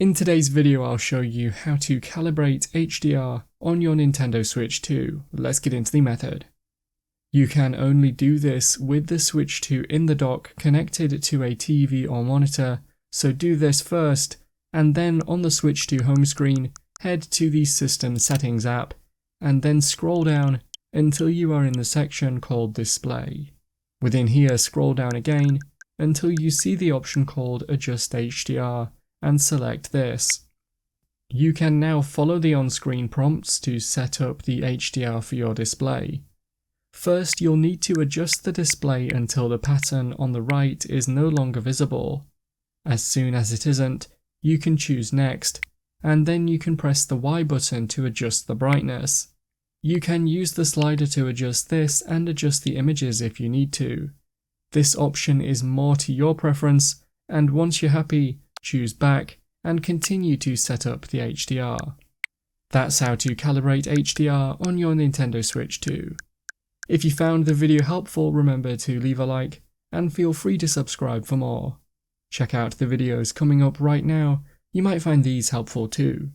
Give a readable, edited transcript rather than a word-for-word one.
In today's video, I'll show you how to calibrate HDR on your Nintendo Switch 2. Let's get into the method. You can only do this with the Switch 2 in the dock connected to a TV or monitor, so do this first, and then on the Switch 2 home screen, head to the System Settings app, and then scroll down until you are in the section called Display. Within here, scroll down again until you see the option called Adjust HDR, and select this. You can now follow the on-screen prompts to set up the HDR for your display. First, you'll need to adjust the display until the pattern on the right is no longer visible. As soon as it isn't, you can choose Next, and then you can press the Y button to adjust the brightness. You can use the slider to adjust this and adjust the images if you need to. This option is more to your preference, and once you're happy, choose Back and continue to set up the HDR. That's how to calibrate HDR on your Nintendo Switch 2. If you found the video helpful, remember to leave a like and feel free to subscribe for more. Check out the videos coming up right now, you might find these helpful too.